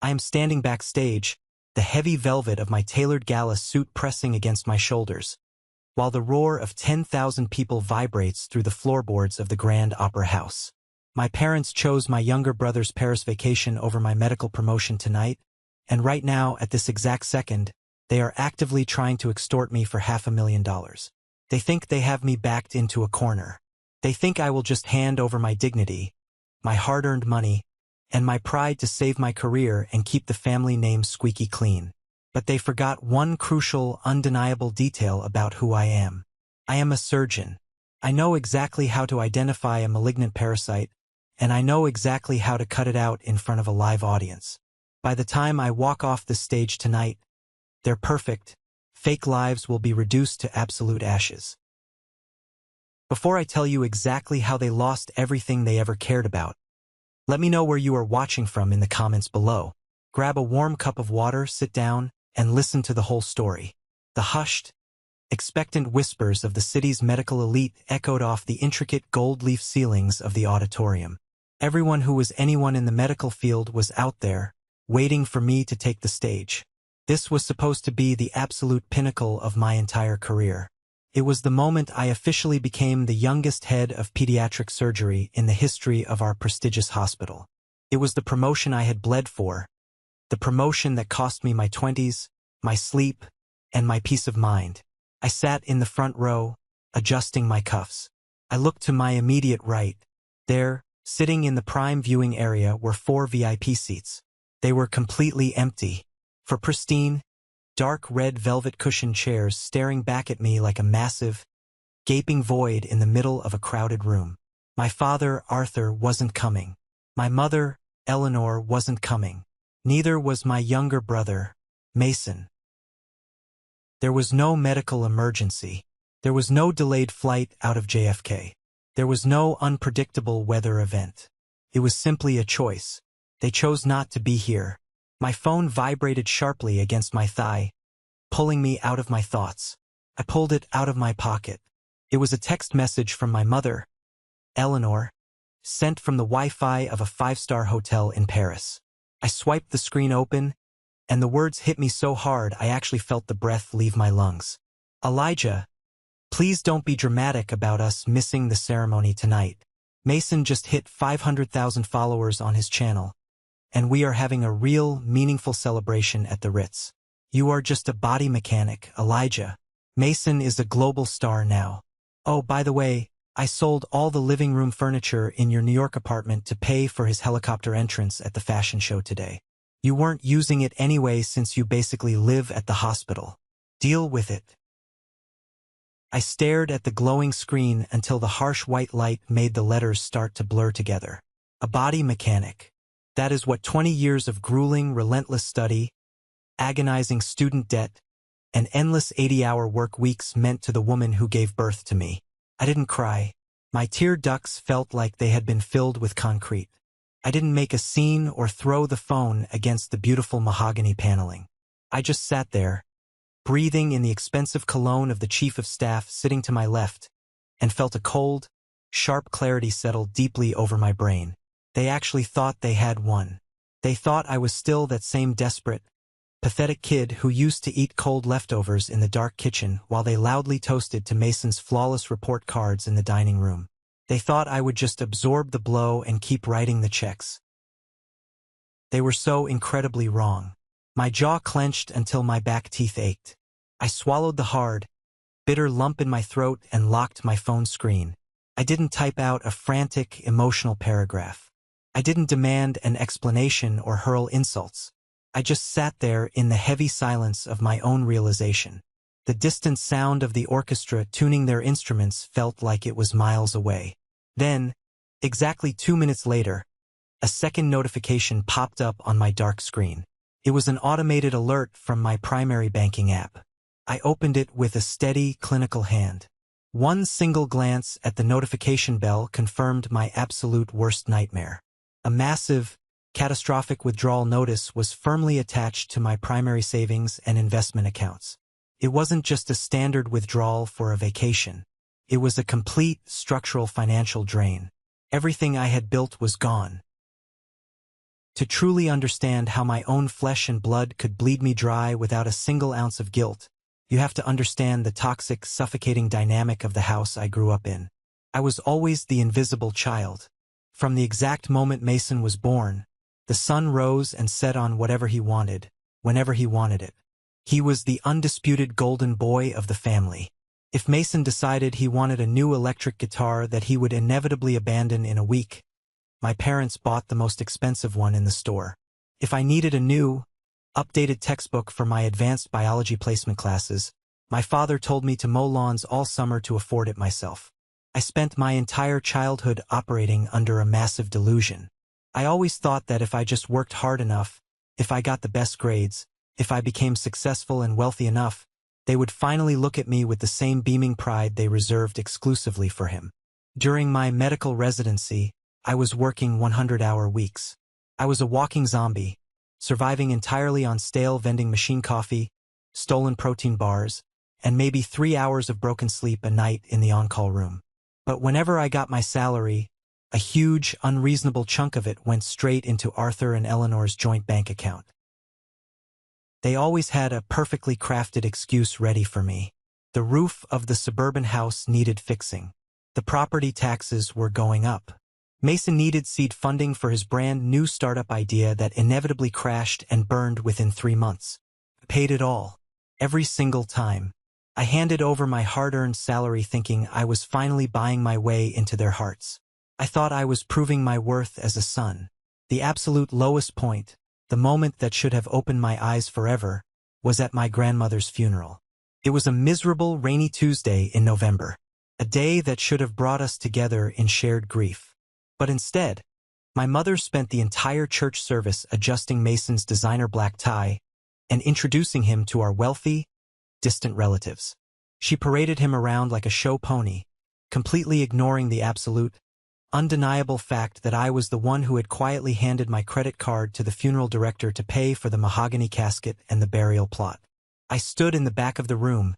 I am standing backstage, the heavy velvet of my tailored gala suit pressing against my shoulders, while the roar of 10,000 people vibrates through the floorboards of the Grand Opera House. My parents chose my younger brother's Paris vacation over my medical promotion tonight, and right now, at this exact second, they are actively trying to extort me for $500,000. They think they have me backed into a corner. They think I will just hand over my dignity, my hard-earned money, and my pride to save my career and keep the family name squeaky clean. But they forgot one crucial, undeniable detail about who I am. I am a surgeon. I know exactly how to identify a malignant parasite, and I know exactly how to cut it out in front of a live audience. By the time I walk off the stage tonight, their perfect, fake lives will be reduced to absolute ashes. Before I tell you exactly how they lost everything they ever cared about, let me know where you are watching from in the comments below. Grab a warm cup of water, sit down, and listen to the whole story. The hushed, expectant whispers of the city's medical elite echoed off the intricate gold-leaf ceilings of the auditorium. Everyone who was anyone in the medical field was out there, waiting for me to take the stage. This was supposed to be the absolute pinnacle of my entire career. It was the moment I officially became the youngest head of pediatric surgery in the history of our prestigious hospital. It was the promotion I had bled for, the promotion that cost me my 20s, my sleep, and my peace of mind. I sat in the front row, adjusting my cuffs. I looked to my immediate right. There, sitting in the prime viewing area, were 4 VIP seats. They were completely empty. For pristine, dark red velvet cushioned chairs staring back at me like a massive, gaping void in the middle of a crowded room. My father, Arthur, wasn't coming. My mother, Eleanor, wasn't coming. Neither was my younger brother, Mason. There was no medical emergency. There was no delayed flight out of JFK. There was no unpredictable weather event. It was simply a choice. They chose not to be here. My phone vibrated sharply against my thigh, pulling me out of my thoughts. I pulled it out of my pocket. It was a text message from my mother, Eleanor, sent from the Wi-Fi of a 5-star hotel in Paris. I swiped the screen open, and the words hit me so hard I actually felt the breath leave my lungs. Elijah, please don't be dramatic about us missing the ceremony tonight. Mason just hit 500,000 followers on his channel, and we are having a real, meaningful celebration at the Ritz. You are just a body mechanic, Elijah. Mason is a global star now. Oh, by the way, I sold all the living room furniture in your New York apartment to pay for his helicopter entrance at the fashion show today. You weren't using it anyway since you basically live at the hospital. Deal with it. I stared at the glowing screen until the harsh white light made the letters start to blur together. A body mechanic. That is what 20 years of grueling, relentless study, agonizing student debt, and endless 80-hour work weeks meant to the woman who gave birth to me. I didn't cry. My tear ducts felt like they had been filled with concrete. I didn't make a scene or throw the phone against the beautiful mahogany paneling. I just sat there, breathing in the expensive cologne of the chief of staff sitting to my left, and felt a cold, sharp clarity settle deeply over my brain. They actually thought they had won. They thought I was still that same desperate, pathetic kid who used to eat cold leftovers in the dark kitchen while they loudly toasted to Mason's flawless report cards in the dining room. They thought I would just absorb the blow and keep writing the checks. They were so incredibly wrong. My jaw clenched until my back teeth ached. I swallowed the hard, bitter lump in my throat and locked my phone screen. I didn't type out a frantic, emotional paragraph. I didn't demand an explanation or hurl insults. I just sat there in the heavy silence of my own realization. The distant sound of the orchestra tuning their instruments felt like it was miles away. Then, exactly 2 minutes later, a second notification popped up on my dark screen. It was an automated alert from my primary banking app. I opened it with a steady, clinical hand. One single glance at the notification bell confirmed my absolute worst nightmare. A massive, catastrophic withdrawal notice was firmly attached to my primary savings and investment accounts. It wasn't just a standard withdrawal for a vacation. It was a complete structural financial drain. Everything I had built was gone. To truly understand how my own flesh and blood could bleed me dry without a single ounce of guilt, you have to understand the toxic, suffocating dynamic of the house I grew up in. I was always the invisible child. From the exact moment Mason was born, the sun rose and set on whatever he wanted, whenever he wanted it. He was the undisputed golden boy of the family. If Mason decided he wanted a new electric guitar that he would inevitably abandon in a week, my parents bought the most expensive one in the store. If I needed a new, updated textbook for my advanced biology placement classes, my father told me to mow lawns all summer to afford it myself. I spent my entire childhood operating under a massive delusion. I always thought that if I just worked hard enough, if I got the best grades, if I became successful and wealthy enough, they would finally look at me with the same beaming pride they reserved exclusively for him. During my medical residency, I was working 100-hour weeks. I was a walking zombie, surviving entirely on stale vending machine coffee, stolen protein bars, and maybe 3 hours of broken sleep a night in the on-call room. But whenever I got my salary, a huge, unreasonable chunk of it went straight into Arthur and Eleanor's joint bank account. They always had a perfectly crafted excuse ready for me. The roof of the suburban house needed fixing. The property taxes were going up. Mason needed seed funding for his brand new startup idea that inevitably crashed and burned within 3 months. I paid it all. Every single time. I handed over my hard-earned salary thinking I was finally buying my way into their hearts. I thought I was proving my worth as a son. The absolute lowest point, the moment that should have opened my eyes forever, was at my grandmother's funeral. It was a miserable, rainy Tuesday in November, a day that should have brought us together in shared grief. But instead, my mother spent the entire church service adjusting Mason's designer black tie and introducing him to our wealthy, distant relatives. She paraded him around like a show pony, completely ignoring the absolute, undeniable fact that I was the one who had quietly handed my credit card to the funeral director to pay for the mahogany casket and the burial plot. I stood in the back of the room,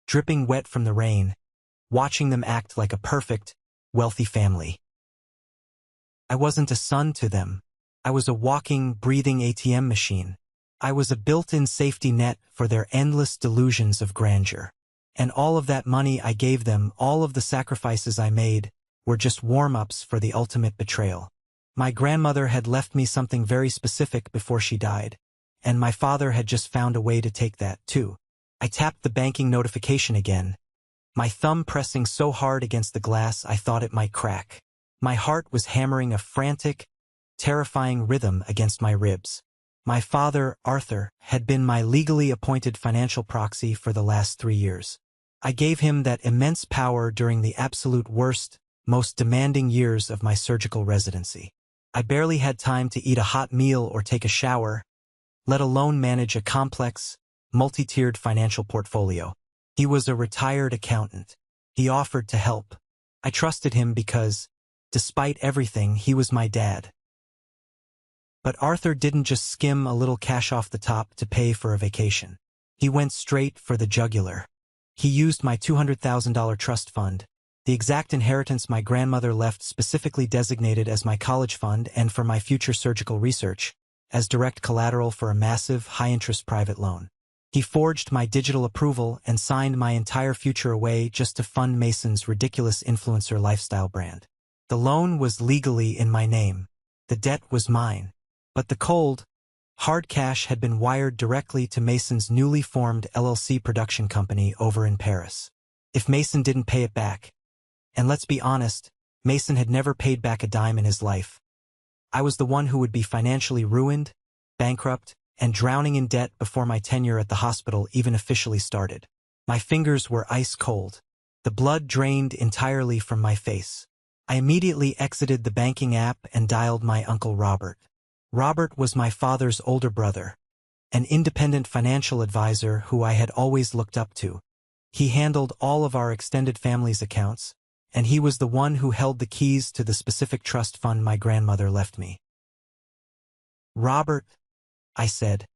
dripping wet from the rain, watching them act like a perfect, wealthy family. I wasn't a son to them. I was a walking, breathing ATM machine. I was a built-in safety net for their endless delusions of grandeur. And all of that money I gave them, all of the sacrifices I made, were just warm-ups for the ultimate betrayal. My grandmother had left me something very specific before she died, and my father had just found a way to take that, too. I tapped the banking notification again, my thumb pressing so hard against the glass I thought it might crack. My heart was hammering a frantic, terrifying rhythm against my ribs. My father, Arthur, had been my legally appointed financial proxy for the last 3 years. I gave him that immense power during the absolute worst, most demanding years of my surgical residency. I barely had time to eat a hot meal or take a shower, let alone manage a complex, multi-tiered financial portfolio. He was a retired accountant. He offered to help. I trusted him because, despite everything, he was my dad. But Arthur didn't just skim a little cash off the top to pay for a vacation. He went straight for the jugular. He used my $200,000 trust fund, the exact inheritance my grandmother left specifically designated as my college fund and for my future surgical research, as direct collateral for a massive, high-interest private loan. He forged my digital approval and signed my entire future away just to fund Mason's ridiculous influencer lifestyle brand. The loan was legally in my name. The debt was mine. But the cold, hard cash had been wired directly to Mason's newly formed LLC production company over in Paris. If Mason didn't pay it back, and let's be honest, Mason had never paid back a dime in his life, I was the one who would be financially ruined, bankrupt, and drowning in debt before my tenure at the hospital even officially started. My fingers were ice cold. The blood drained entirely from my face. I immediately exited the banking app and dialed my Uncle Robert. Robert was my father's older brother, an independent financial advisor who I had always looked up to. He handled all of our extended family's accounts, and he was the one who held the keys to the specific trust fund my grandmother left me. "Robert," I said,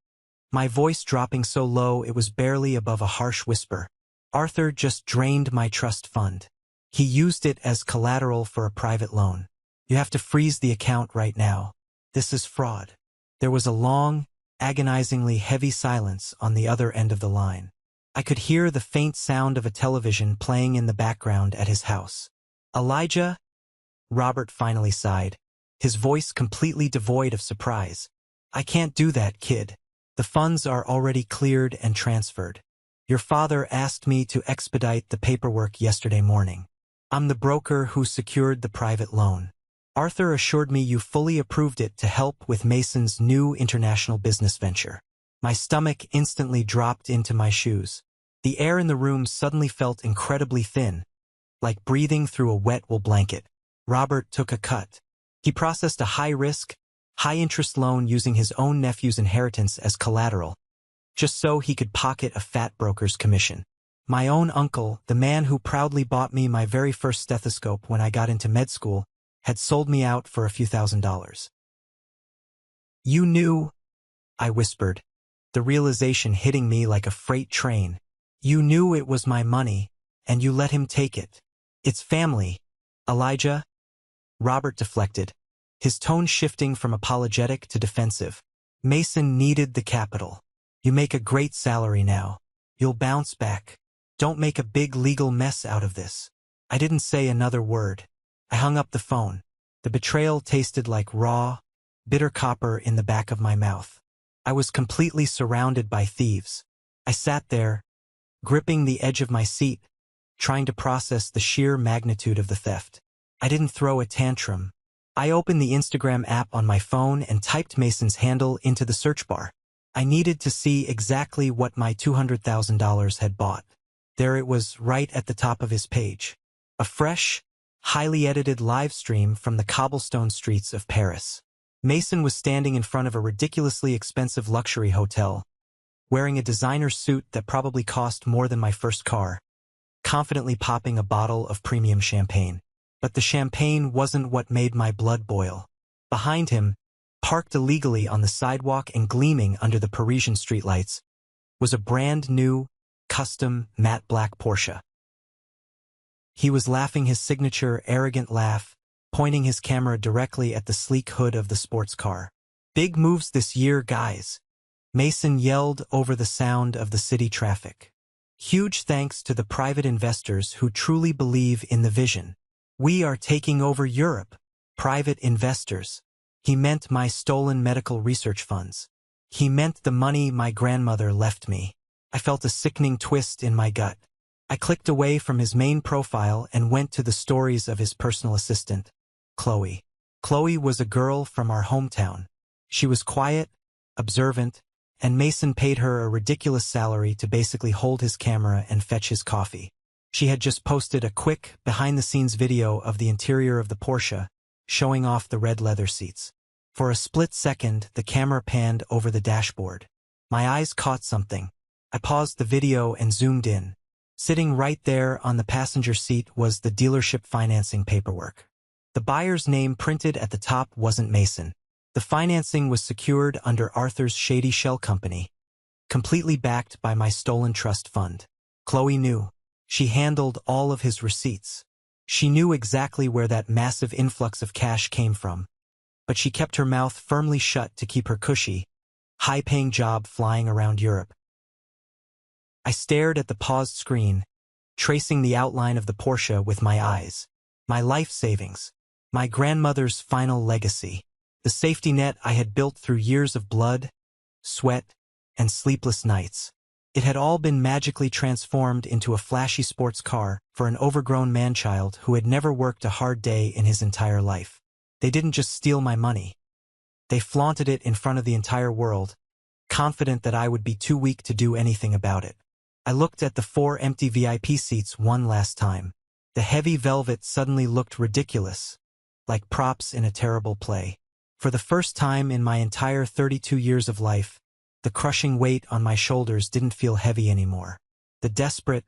my voice dropping so low it was barely above a harsh whisper, "Arthur just drained my trust fund. He used it as collateral for a private loan. You have to freeze the account right now. This is fraud." There was a long, agonizingly heavy silence on the other end of the line. I could hear the faint sound of a television playing in the background at his house. "Elijah?" Robert finally sighed, his voice completely devoid of surprise. "I can't do that, kid. The funds are already cleared and transferred. Your father asked me to expedite the paperwork yesterday morning. I'm the broker who secured the private loan. Arthur assured me you fully approved it to help with Mason's new international business venture." My stomach instantly dropped into my shoes. The air in the room suddenly felt incredibly thin, like breathing through a wet wool blanket. Robert took a cut. He processed a high-risk, high-interest loan using his own nephew's inheritance as collateral, just so he could pocket a fat broker's commission. My own uncle, the man who proudly bought me my very first stethoscope when I got into med school, had sold me out for a few $1,000s. "You knew," I whispered, the realization hitting me like a freight train. "You knew it was my money, and you let him take it. It's family, Elijah." Robert deflected, his tone shifting from apologetic to defensive. "Mason needed the capital. You make a great salary now. You'll bounce back. Don't make a big legal mess out of this." I didn't say another word. I hung up the phone. The betrayal tasted like raw, bitter copper in the back of my mouth. I was completely surrounded by thieves. I sat there, gripping the edge of my seat, trying to process the sheer magnitude of the theft. I didn't throw a tantrum. I opened the Instagram app on my phone and typed Mason's handle into the search bar. I needed to see exactly what my $200,000 had bought. There it was, right at the top of his page. A fresh, highly edited live stream from the cobblestone streets of Paris. Mason was standing in front of a ridiculously expensive luxury hotel, wearing a designer suit that probably cost more than my first car, confidently popping a bottle of premium champagne. But the champagne wasn't what made my blood boil. Behind him, parked illegally on the sidewalk and gleaming under the Parisian streetlights, was a brand-new, custom, matte black Porsche. He was laughing his signature, arrogant laugh, pointing his camera directly at the sleek hood of the sports car. "Big moves this year, guys," Mason yelled over the sound of the city traffic. "Huge thanks to the private investors who truly believe in the vision. We are taking over Europe." Private investors. He meant my stolen medical research funds. He meant the money my grandmother left me. I felt a sickening twist in my gut. I clicked away from his main profile and went to the stories of his personal assistant, Chloe. Chloe was a girl from our hometown. She was quiet, observant, and Mason paid her a ridiculous salary to basically hold his camera and fetch his coffee. She had just posted a quick, behind-the-scenes video of the interior of the Porsche, showing off the red leather seats. For a split second, the camera panned over the dashboard. My eyes caught something. I paused the video and zoomed in. Sitting right there on the passenger seat was the dealership financing paperwork. The buyer's name printed at the top wasn't Mason. The financing was secured under Arthur's shady shell company, completely backed by my stolen trust fund. Chloe knew. She handled all of his receipts. She knew exactly where that massive influx of cash came from, but she kept her mouth firmly shut to keep her cushy, high-paying job flying around Europe. I stared at the paused screen, tracing the outline of the Porsche with my eyes. My life savings. My grandmother's final legacy. The safety net I had built through years of blood, sweat, and sleepless nights. It had all been magically transformed into a flashy sports car for an overgrown man-child who had never worked a hard day in his entire life. They didn't just steal my money. They flaunted it in front of the entire world, confident that I would be too weak to do anything about it. I looked at the 4 empty VIP seats one last time. The heavy velvet suddenly looked ridiculous, like props in a terrible play. For the first time in my entire 32 years of life, the crushing weight on my shoulders didn't feel heavy anymore. The desperate,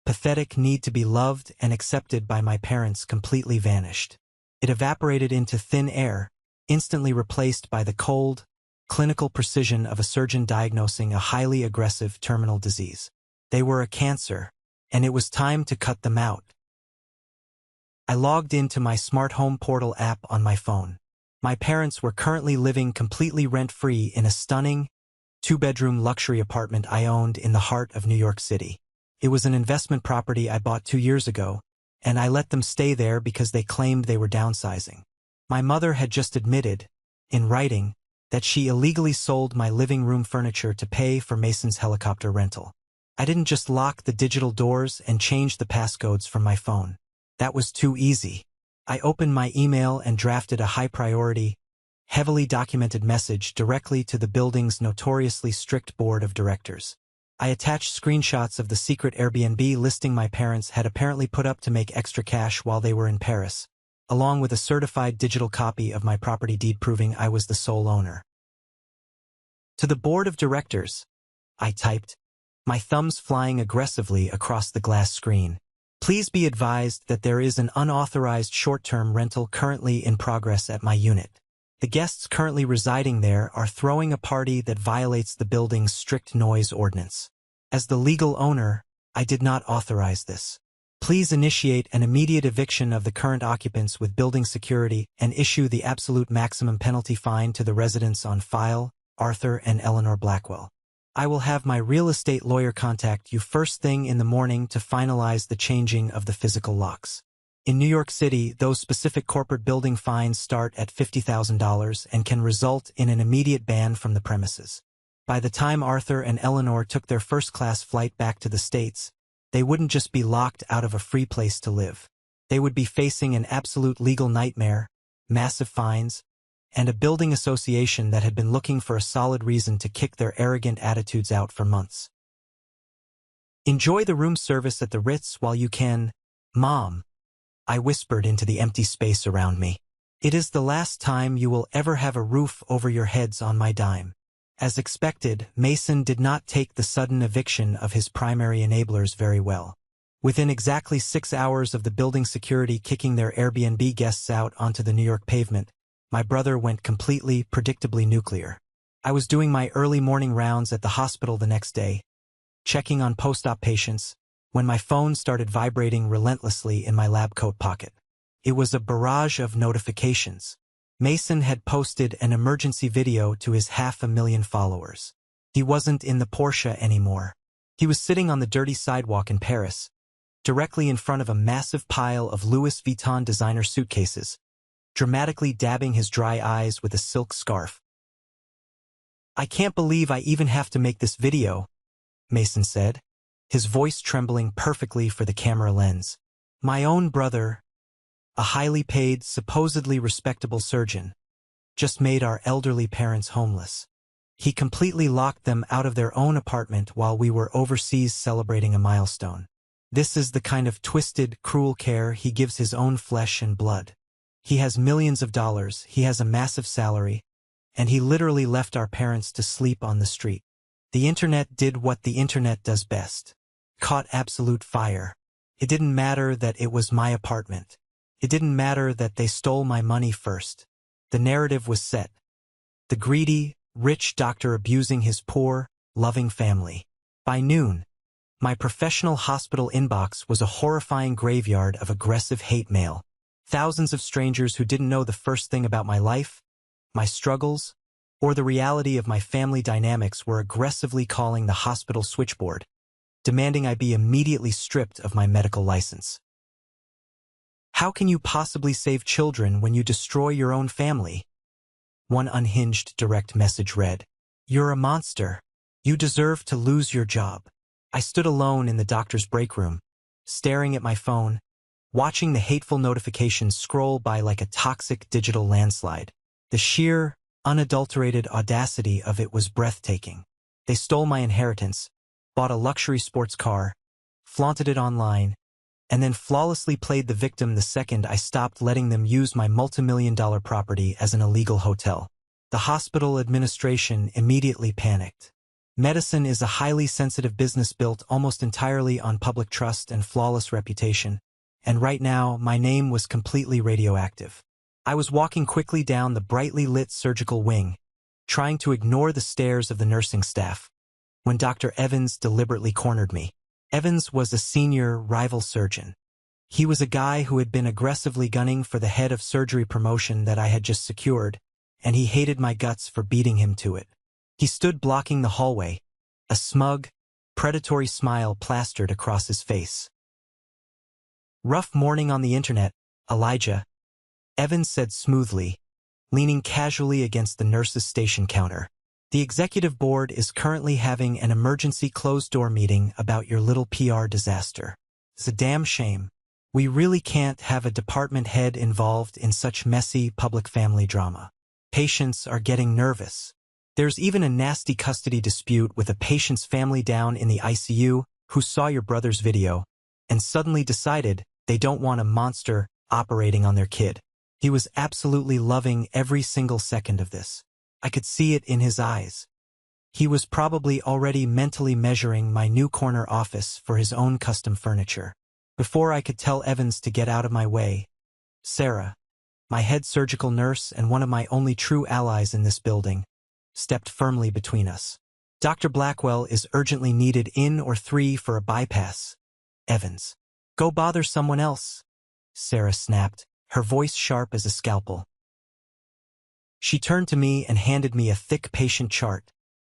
pathetic need to be loved and accepted by my parents completely vanished. It evaporated into thin air, instantly replaced by the cold, clinical precision of a surgeon diagnosing a highly aggressive terminal disease. They were a cancer, and it was time to cut them out. I logged into my smart home portal app on my phone. My parents were currently living completely rent-free in a stunning, two-bedroom luxury apartment I owned in the heart of New York City. It was an investment property I bought 2 years ago, and I let them stay there because they claimed they were downsizing. My mother had just admitted, in writing, that she illegally sold my living room furniture to pay for Mason's helicopter rental. I didn't just lock the digital doors and change the passcodes from my phone. That was too easy. I opened my email and drafted a high-priority, heavily documented message directly to the building's notoriously strict board of directors. I attached screenshots of the secret Airbnb listing my parents had apparently put up to make extra cash while they were in Paris, along with a certified digital copy of my property deed proving I was the sole owner. To the board of directors, I typed, my thumbs flying aggressively across the glass screen. Please be advised that there is an unauthorized short-term rental currently in progress at my unit. The guests currently residing there are throwing a party that violates the building's strict noise ordinance. As the legal owner, I did not authorize this. Please initiate an immediate eviction of the current occupants with building security and issue the absolute maximum penalty fine to the residents on file, Arthur and Eleanor Blackwell. I will have my real estate lawyer contact you first thing in the morning to finalize the changing of the physical locks. In New York City, those specific corporate building fines start at $50,000 and can result in an immediate ban from the premises. By the time Arthur and Eleanor took their first-class flight back to the States, they wouldn't just be locked out of a free place to live. They would be facing an absolute legal nightmare, massive fines, and a building association that had been looking for a solid reason to kick their arrogant attitudes out for months. Enjoy the room service at the Ritz while you can, Mom, I whispered into the empty space around me. It is the last time you will ever have a roof over your heads on my dime. As expected, Mason did not take the sudden eviction of his primary enablers very well. Within exactly 6 hours of the building security kicking their Airbnb guests out onto the New York pavement, my brother went completely, predictably nuclear. I was doing my early morning rounds at the hospital the next day, checking on post-op patients, when my phone started vibrating relentlessly in my lab coat pocket. It was a barrage of notifications. Mason had posted an emergency video to his 500,000 followers. He wasn't in the Porsche anymore. He was sitting on the dirty sidewalk in Paris, directly in front of a massive pile of Louis Vuitton designer suitcases, dramatically dabbing his dry eyes with a silk scarf. I can't believe I even have to make this video, Mason said, his voice trembling perfectly for the camera lens. My own brother, a highly paid, supposedly respectable surgeon, just made our elderly parents homeless. He completely locked them out of their own apartment while we were overseas celebrating a milestone. This is the kind of twisted, cruel care he gives his own flesh and blood. He has millions of dollars, he has a massive salary, and he literally left our parents to sleep on the street. The internet did what the internet does best. Caught absolute fire. It didn't matter that it was my apartment. It didn't matter that they stole my money first. The narrative was set. The greedy, rich doctor abusing his poor, loving family. By noon, my professional hospital inbox was a horrifying graveyard of aggressive hate mail. Thousands of strangers who didn't know the first thing about my life, my struggles, or the reality of my family dynamics were aggressively calling the hospital switchboard, demanding I be immediately stripped of my medical license. How can you possibly save children when you destroy your own family? One unhinged direct message read, You're a monster. You deserve to lose your job. I stood alone in the doctor's break room, staring at my phone, watching the hateful notifications scroll by like a toxic digital landslide. The sheer, unadulterated audacity of it was breathtaking. They stole my inheritance, bought a luxury sports car, flaunted it online, and then flawlessly played the victim the second I stopped letting them use my multimillion-dollar property as an illegal hotel. The hospital administration immediately panicked. Medicine is a highly sensitive business built almost entirely on public trust and flawless reputation, and right now my name was completely radioactive. I was walking quickly down the brightly lit surgical wing, trying to ignore the stares of the nursing staff, when Dr. Evans deliberately cornered me. Evans was a senior rival surgeon. He was a guy who had been aggressively gunning for the head of surgery promotion that I had just secured, and he hated my guts for beating him to it. He stood blocking the hallway, a smug, predatory smile plastered across his face. "Rough morning on the internet, Elijah," Evans said smoothly, leaning casually against the nurse's station counter. "The executive board is currently having an emergency closed-door meeting about your little PR disaster. It's a damn shame. We really can't have a department head involved in such messy public family drama. Patients are getting nervous. There's even a nasty custody dispute with a patient's family down in the ICU who saw your brother's video and suddenly decided they don't want a monster operating on their kid." He was absolutely loving every single second of this. I could see it in his eyes. He was probably already mentally measuring my new corner office for his own custom furniture. Before I could tell Evans to get out of my way, Sarah, my head surgical nurse and one of my only true allies in this building, stepped firmly between us. "Dr. Blackwell is urgently needed in or 3 for a bypass. Evans." "Go bother someone else," Sarah snapped, her voice sharp as a scalpel. She turned to me and handed me a thick patient chart,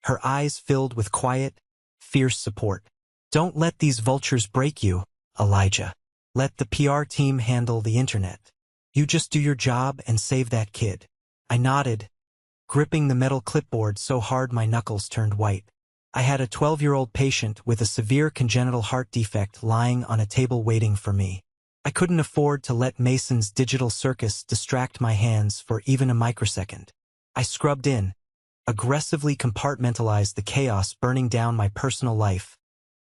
her eyes filled with quiet, fierce support. "Don't let these vultures break you, Elijah. Let the PR team handle the internet. You just do your job and save that kid." I nodded, gripping the metal clipboard so hard my knuckles turned white. I had a 12-year-old patient with a severe congenital heart defect lying on a table waiting for me. I couldn't afford to let Mason's digital circus distract my hands for even a microsecond. I scrubbed in, aggressively compartmentalized the chaos burning down my personal life,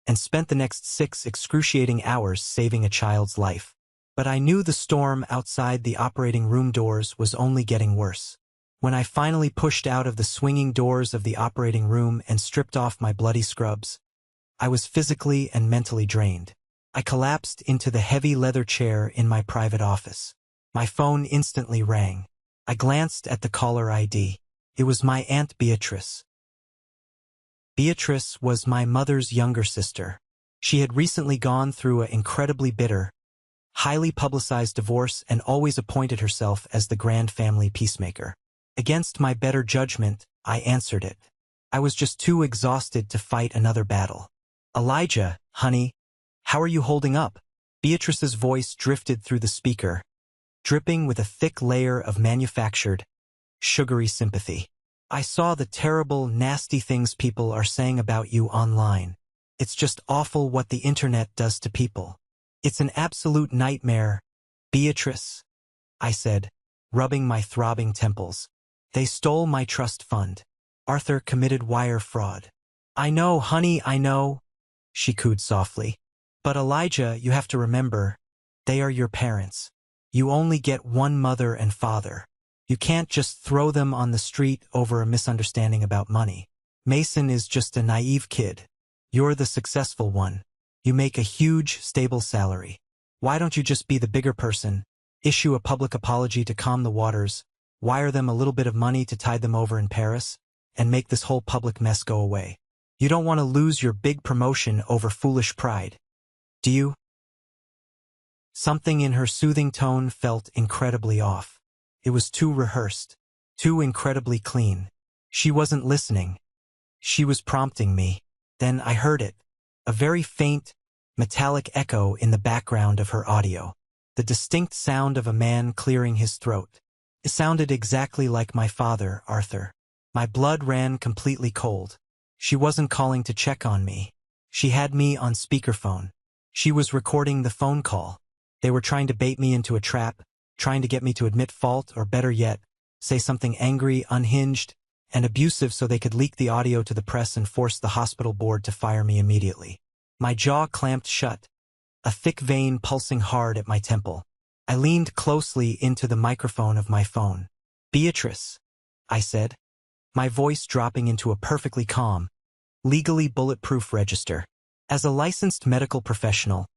and spent the next 6 excruciating hours saving a child's life. But I knew the storm outside the operating room doors was only getting worse. When I finally pushed out of the swinging doors of the operating room and stripped off my bloody scrubs, I was physically and mentally drained. I collapsed into the heavy leather chair in my private office. My phone instantly rang. I glanced at the caller ID. It was my Aunt Beatrice. Beatrice was my mother's younger sister. She had recently gone through an incredibly bitter, highly publicized divorce and always appointed herself as the grand family peacemaker. Against my better judgment, I answered it. I was just too exhausted to fight another battle. "Elijah, honey, how are you holding up?" Beatrice's voice drifted through the speaker, dripping with a thick layer of manufactured, sugary sympathy. "I saw the terrible, nasty things people are saying about you online. It's just awful what the internet does to people. It's an absolute nightmare, Beatrice," I said, rubbing my throbbing temples. "They stole my trust fund. Arthur committed wire fraud." "I know, honey, I know," she cooed softly. "But Elijah, you have to remember, they are your parents. You only get one mother and father. You can't just throw them on the street over a misunderstanding about money. Mason is just a naive kid. You're the successful one. You make a huge, stable salary. Why don't you just be the bigger person, issue a public apology to calm the waters, wire them a little bit of money to tide them over in Paris, and make this whole public mess go away? You don't want to lose your big promotion over foolish pride, do you?" Something in her soothing tone felt incredibly off. It was too rehearsed, too incredibly clean. She wasn't listening. She was prompting me. Then I heard it, a very faint, metallic echo in the background of her audio, the distinct sound of a man clearing his throat. It sounded exactly like my father, Arthur. My blood ran completely cold. She wasn't calling to check on me. She had me on speakerphone. She was recording the phone call. They were trying to bait me into a trap, trying to get me to admit fault, or better yet, say something angry, unhinged, and abusive so they could leak the audio to the press and force the hospital board to fire me immediately. My jaw clamped shut, a thick vein pulsing hard at my temple. I leaned closely into the microphone of my phone. "Beatrice," I said, my voice dropping into a perfectly calm, legally bulletproof register. "As a licensed medical professional,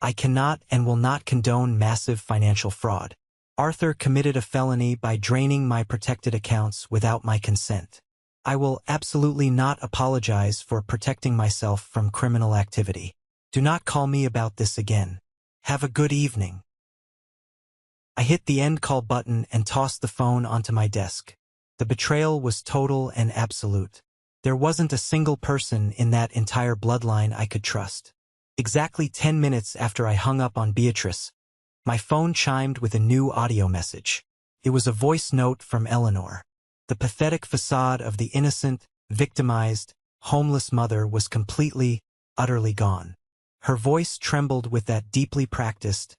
I cannot and will not condone massive financial fraud. Arthur committed a felony by draining my protected accounts without my consent. I will absolutely not apologize for protecting myself from criminal activity. Do not call me about this again." Have a good evening. I hit the end call button and tossed the phone onto my desk. The betrayal was total and absolute. There wasn't a single person in that entire bloodline I could trust. Exactly 10 minutes after I hung up on Beatrice, my phone chimed with a new audio message. It was a voice note from Eleanor. The pathetic facade of the innocent, victimized, homeless mother was completely, utterly gone. Her voice trembled with that deeply practiced,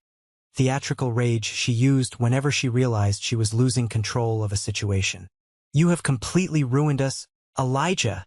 theatrical rage she used whenever she realized she was losing control of a situation. "You have completely ruined us, Elijah,"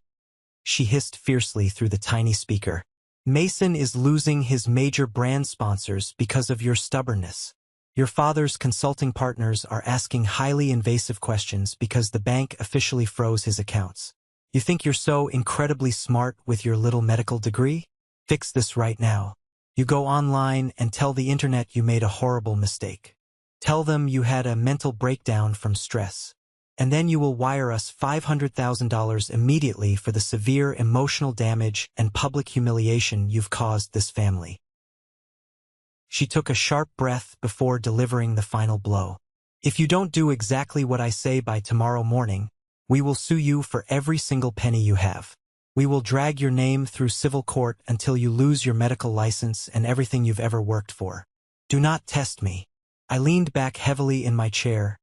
she hissed fiercely through the tiny speaker. "Mason is losing his major brand sponsors because of your stubbornness. Your father's consulting partners are asking highly invasive questions because the bank officially froze his accounts. You think you're so incredibly smart with your little medical degree? Fix this right now. You go online and tell the internet you made a horrible mistake. Tell them you had a mental breakdown from stress. And then you will wire us $500,000 immediately for the severe emotional damage and public humiliation you've caused this family." She took a sharp breath before delivering the final blow. "If you don't do exactly what I say by tomorrow morning, we will sue you for every single penny you have. We will drag your name through civil court until you lose your medical license and everything you've ever worked for. Do not test me." I leaned back heavily in my chair,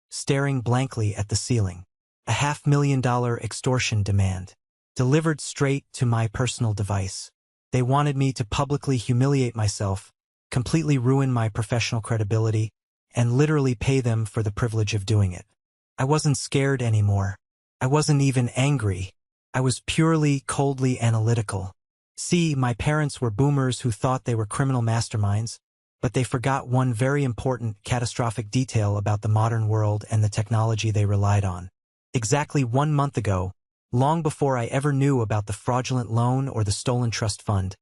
staring blankly at the ceiling. A $500,000 extortion demand, delivered straight to my personal device. They wanted me to publicly humiliate myself, completely ruin my professional credibility, and literally pay them for the privilege of doing it. I wasn't scared anymore. I wasn't even angry. I was purely, coldly analytical. See, my parents were boomers who thought they were criminal masterminds, but they forgot one very important, catastrophic detail about the modern world and the technology they relied on. Exactly 1 month ago, long before I ever knew about the fraudulent loan or the stolen trust fund,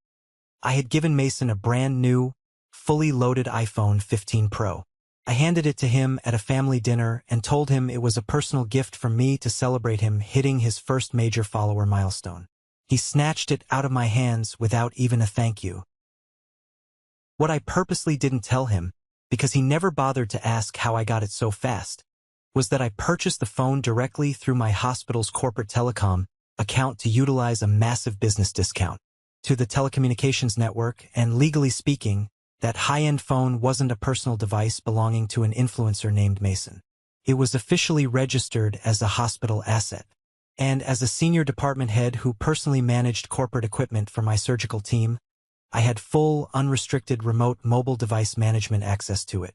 I had given Mason a brand new, fully loaded iPhone 15 Pro. I handed it to him at a family dinner and told him it was a personal gift from me to celebrate him hitting his first major follower milestone. He snatched it out of my hands without even a thank you. What I purposely didn't tell him, because he never bothered to ask how I got it so fast, was that I purchased the phone directly through my hospital's corporate telecom account to utilize a massive business discount to the telecommunications network, and legally speaking, that high-end phone wasn't a personal device belonging to an influencer named Mason. It was officially registered as a hospital asset. And as a senior department head who personally managed corporate equipment for my surgical team, I had full, unrestricted remote mobile device management access to it.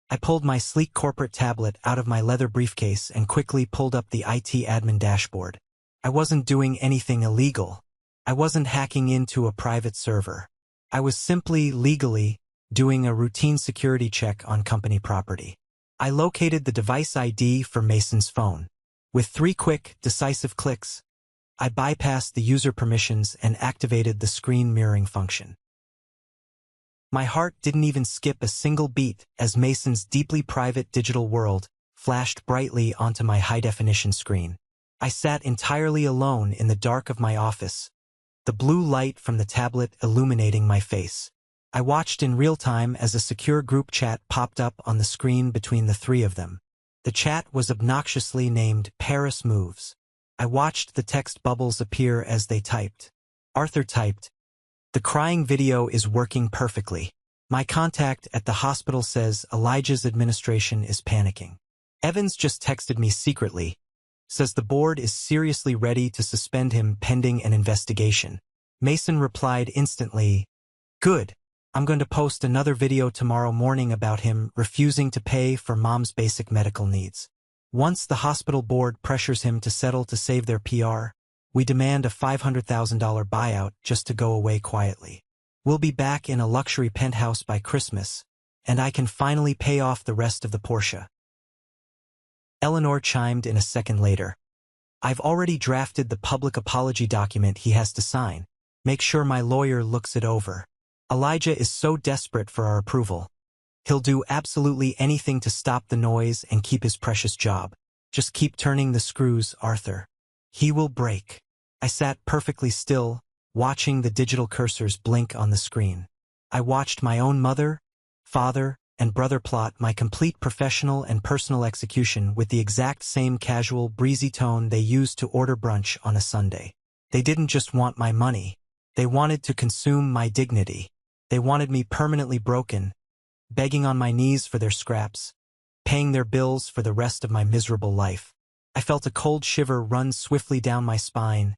I pulled my sleek corporate tablet out of my leather briefcase and quickly pulled up the IT admin dashboard. I wasn't doing anything illegal. I wasn't hacking into a private server. I was simply, legally, doing a routine security check on company property. I located the device ID for Mason's phone. With 3 quick, decisive clicks, I bypassed the user permissions and activated the screen mirroring function. My heart didn't even skip a single beat as Mason's deeply private digital world flashed brightly onto my high-definition screen. I sat entirely alone in the dark of my office, the blue light from the tablet illuminating my face. I watched in real time as a secure group chat popped up on the screen between the 3 of them. The chat was obnoxiously named Paris Moves. I watched the text bubbles appear as they typed. Arthur typed, "The crying video is working perfectly. My contact at the hospital says Elijah's administration is panicking. Evans just texted me secretly, says the board is seriously ready to suspend him pending an investigation." Mason replied instantly, "Good. I'm going to post another video tomorrow morning about him refusing to pay for mom's basic medical needs. Once the hospital board pressures him to settle to save their PR, we demand a $500,000 buyout just to go away quietly. We'll be back in a luxury penthouse by Christmas, and I can finally pay off the rest of the Porsche." Eleanor chimed in a second later. "I've already drafted the public apology document he has to sign. Make sure my lawyer looks it over. Elijah is so desperate for our approval. He'll do absolutely anything to stop the noise and keep his precious job. Just keep turning the screws, Arthur. He will break." I sat perfectly still, watching the digital cursors blink on the screen. I watched my own mother, father, and brother plot my complete professional and personal execution with the exact same casual, breezy tone they used to order brunch on a Sunday. They didn't just want my money. They wanted to consume my dignity. They wanted me permanently broken, begging on my knees for their scraps, paying their bills for the rest of my miserable life. I felt a cold shiver run swiftly down my spine,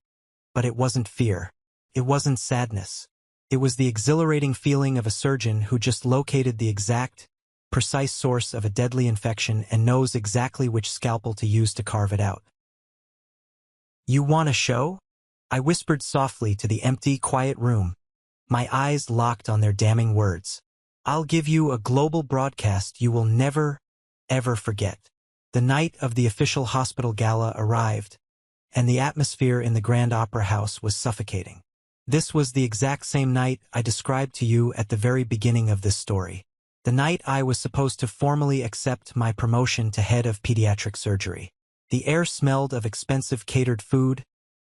but it wasn't fear. It wasn't sadness. It was the exhilarating feeling of a surgeon who just located the exact, precise source of a deadly infection and knows exactly which scalpel to use to carve it out. "You want a show?" I whispered softly to the empty, quiet room, my eyes locked on their damning words. "I'll give you a global broadcast you will never, ever forget." The night of the official hospital gala arrived, and the atmosphere in the Grand Opera House was suffocating. This was the exact same night I described to you at the very beginning of this story. The night I was supposed to formally accept my promotion to head of pediatric surgery. The air smelled of expensive catered food,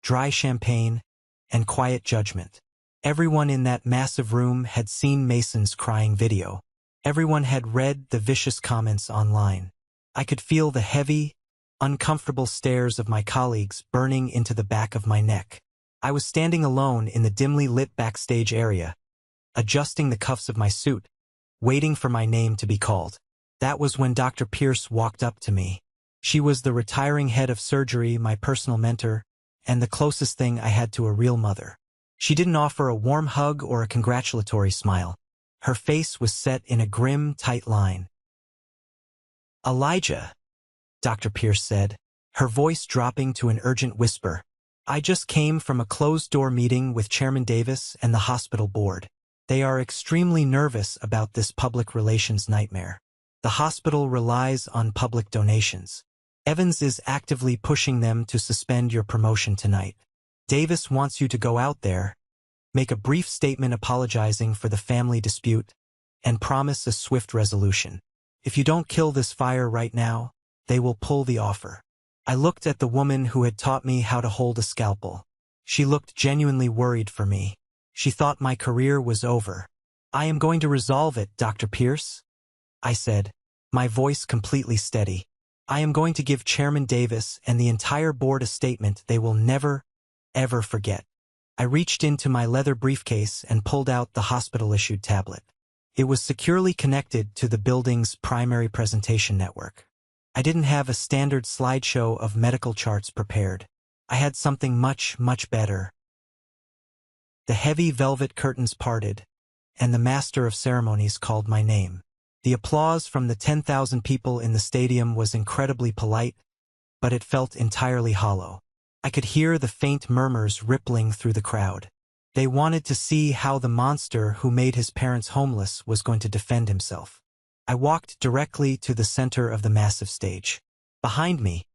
dry champagne, and quiet judgment. Everyone in that massive room had seen Mason's crying video. Everyone had read the vicious comments online. I could feel the heavy, uncomfortable stares of my colleagues burning into the back of my neck. I was standing alone in the dimly lit backstage area, adjusting the cuffs of my suit, waiting for my name to be called. That was when Dr. Pierce walked up to me. She was the retiring head of surgery, my personal mentor, and the closest thing I had to a real mother. She didn't offer a warm hug or a congratulatory smile. Her face was set in a grim, tight line. "Elijah," Dr. Pierce said, her voice dropping to an urgent whisper. "I just came from a closed-door meeting with Chairman Davis and the hospital board. They are extremely nervous about this public relations nightmare. The hospital relies on public donations. Evans is actively pushing them to suspend your promotion tonight. Davis wants you to go out there, make a brief statement apologizing for the family dispute, and promise a swift resolution. If you don't kill this fire right now, they will pull the offer." I looked at the woman who had taught me how to hold a scalpel. She looked genuinely worried for me. She thought my career was over. "I am going to resolve it, Dr. Pierce," I said, my voice completely steady. "I am going to give Chairman Davis and the entire board a statement they will never, ever forget." I reached into my leather briefcase and pulled out the hospital-issued tablet. It was securely connected to the building's primary presentation network. I didn't have a standard slideshow of medical charts prepared. I had something much, much better. The heavy velvet curtains parted, and the master of ceremonies called my name. The applause from the 10,000 people in the stadium was incredibly polite, but it felt entirely hollow. I could hear the faint murmurs rippling through the crowd. They wanted to see how the monster who made his parents homeless was going to defend himself. I walked directly to the center of the massive stage. Behind me,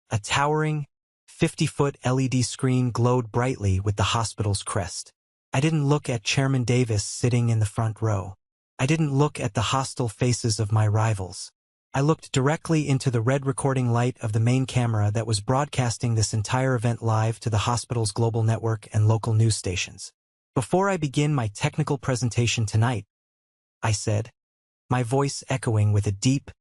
a towering, 50-foot LED screen glowed brightly with the hospital's crest. I didn't look at Chairman Davis sitting in the front row. I didn't look at the hostile faces of my rivals. I looked directly into the red recording light of the main camera that was broadcasting this entire event live to the hospital's global network and local news stations. "Before I begin my technical presentation tonight," I said, my voice echoing with a deep,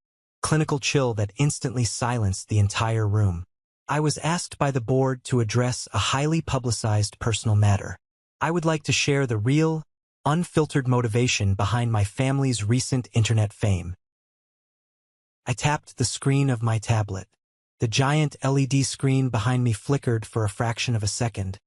clinical chill that instantly silenced the entire room. "I was asked by the board to address a highly publicized personal matter. I would like to share the real, unfiltered motivation behind my family's recent internet fame." I tapped the screen of my tablet. The giant LED screen behind me flickered for a fraction of a second,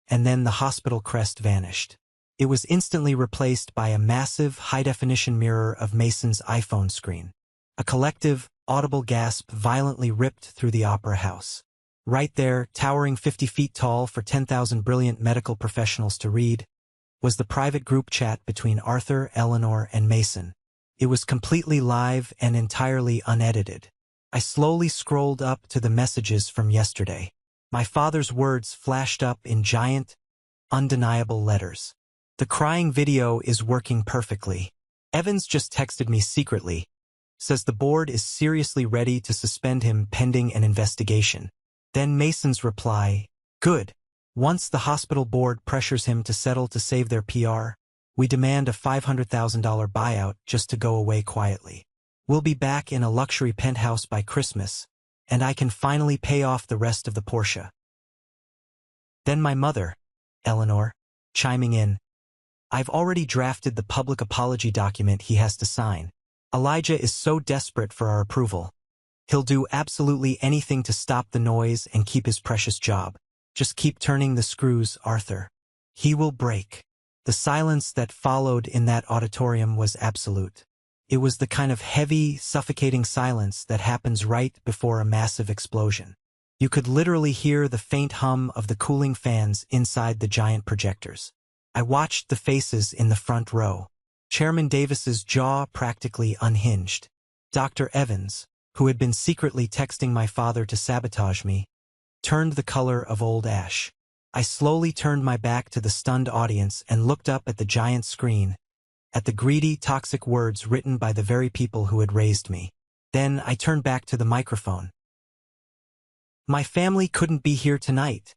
and then the hospital crest vanished. It was instantly replaced by a massive, high-definition mirror of Mason's iPhone screen. A collective, audible gasp violently ripped through the opera house. Right there, towering 50 feet tall for 10,000 brilliant medical professionals to read, was the private group chat between Arthur, Eleanor, and Mason. It was completely live and entirely unedited. I slowly scrolled up to the messages from yesterday. My father's words flashed up in giant, undeniable letters. "The crying video is working perfectly. Evans just texted me secretly. Says the board is seriously ready to suspend him pending an investigation." Then Mason's reply, "Good. Once the hospital board pressures him to settle to save their PR, We demand a $500,000 buyout just to go away quietly. We'll be back in a luxury penthouse by Christmas, and I can finally pay off the rest of the Porsche. Then my mother, Eleanor, chiming in, I've already drafted the public apology document he has to sign. Elijah is so desperate for our approval. He'll do absolutely anything to stop the noise and keep his precious job. Just keep turning the screws, Arthur. He will break. The silence that followed in that auditorium was absolute. It was the kind of heavy, suffocating silence that happens right before a massive explosion. You could literally hear the faint hum of the cooling fans inside the giant projectors. I watched the faces in the front row. Chairman Davis's jaw practically unhinged. Dr. Evans, who had been secretly texting my father to sabotage me, turned the color of old ash. I slowly turned my back to the stunned audience and looked up at the giant screen, at the greedy, toxic words written by the very people who had raised me. Then I turned back to the microphone. My family couldn't be here tonight,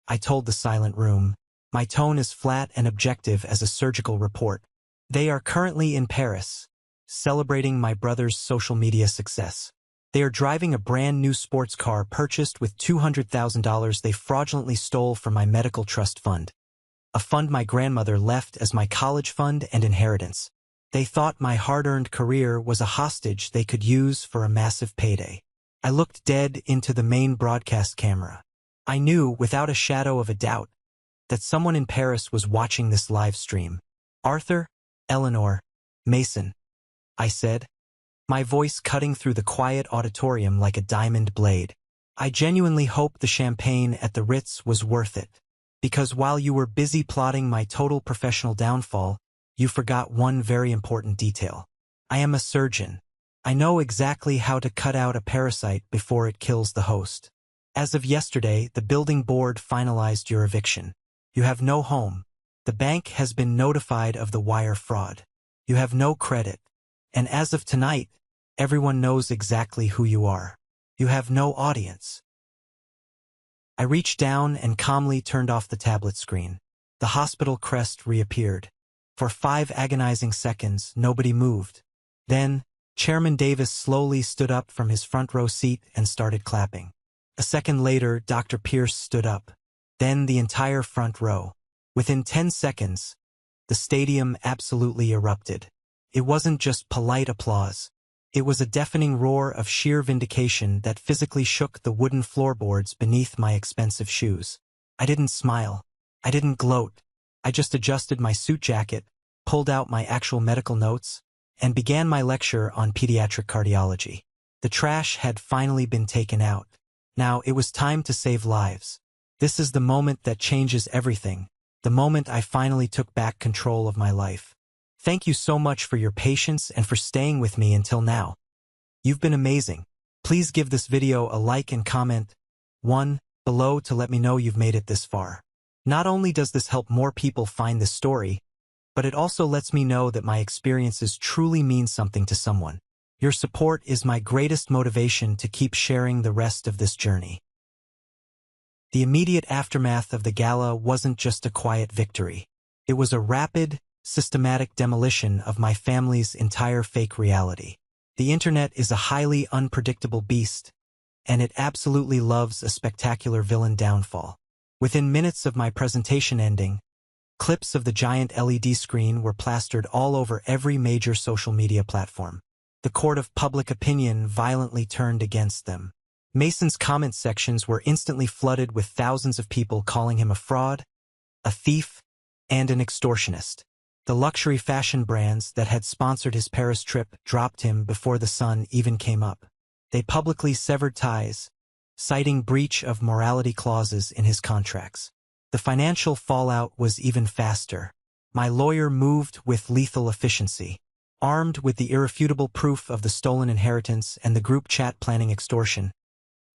I told the silent room, my tone as flat and objective as a surgical report. They are currently in Paris, celebrating my brother's social media success. They are driving a brand new sports car purchased with $200,000 they fraudulently stole from my medical trust fund, a fund my grandmother left as my college fund and inheritance. They thought my hard-earned career was a hostage they could use for a massive payday. I looked dead into the main broadcast camera. I knew, without a shadow of a doubt, that someone in Paris was watching this live stream. Arthur, Eleanor, Mason, I said, my voice cutting through the quiet auditorium like a diamond blade. I genuinely hope the champagne at the Ritz was worth it, because while you were busy plotting my total professional downfall, you forgot one very important detail. I am a surgeon. I know exactly how to cut out a parasite before it kills the host. As of yesterday, the building board finalized your eviction. You have no home. The bank has been notified of the wire fraud. You have no credit. And as of tonight, everyone knows exactly who you are. You have no audience. I reached down and calmly turned off the tablet screen. The hospital crest reappeared. For 5 agonizing seconds, nobody moved. Then, Chairman Davis slowly stood up from his front row seat and started clapping. A second later, Dr. Pierce stood up. Then the entire front row. Within 10 seconds, the stadium absolutely erupted. It wasn't just polite applause. It was a deafening roar of sheer vindication that physically shook the wooden floorboards beneath my expensive shoes. I didn't smile. I didn't gloat. I just adjusted my suit jacket, pulled out my actual medical notes, and began my lecture on pediatric cardiology. The trash had finally been taken out. Now it was time to save lives. This is the moment that changes everything, the moment I finally took back control of my life. Thank you so much for your patience and for staying with me until now. You've been amazing. Please give this video a like and comment 1 below to let me know you've made it this far. Not only does this help more people find this story, but it also lets me know that my experiences truly mean something to someone. Your support is my greatest motivation to keep sharing the rest of this journey. The immediate aftermath of the gala wasn't just a quiet victory. It was a rapid, systematic demolition of my family's entire fake reality. The internet is a highly unpredictable beast, and it absolutely loves a spectacular villain downfall. Within minutes of my presentation ending, clips of the giant LED screen were plastered all over every major social media platform. The court of public opinion violently turned against them. Mason's comment sections were instantly flooded with thousands of people calling him a fraud, a thief, and an extortionist. The luxury fashion brands that had sponsored his Paris trip dropped him before the sun even came up. They publicly severed ties, citing breach of morality clauses in his contracts. The financial fallout was even faster. My lawyer moved with lethal efficiency. Armed with the irrefutable proof of the stolen inheritance and the group chat planning extortion,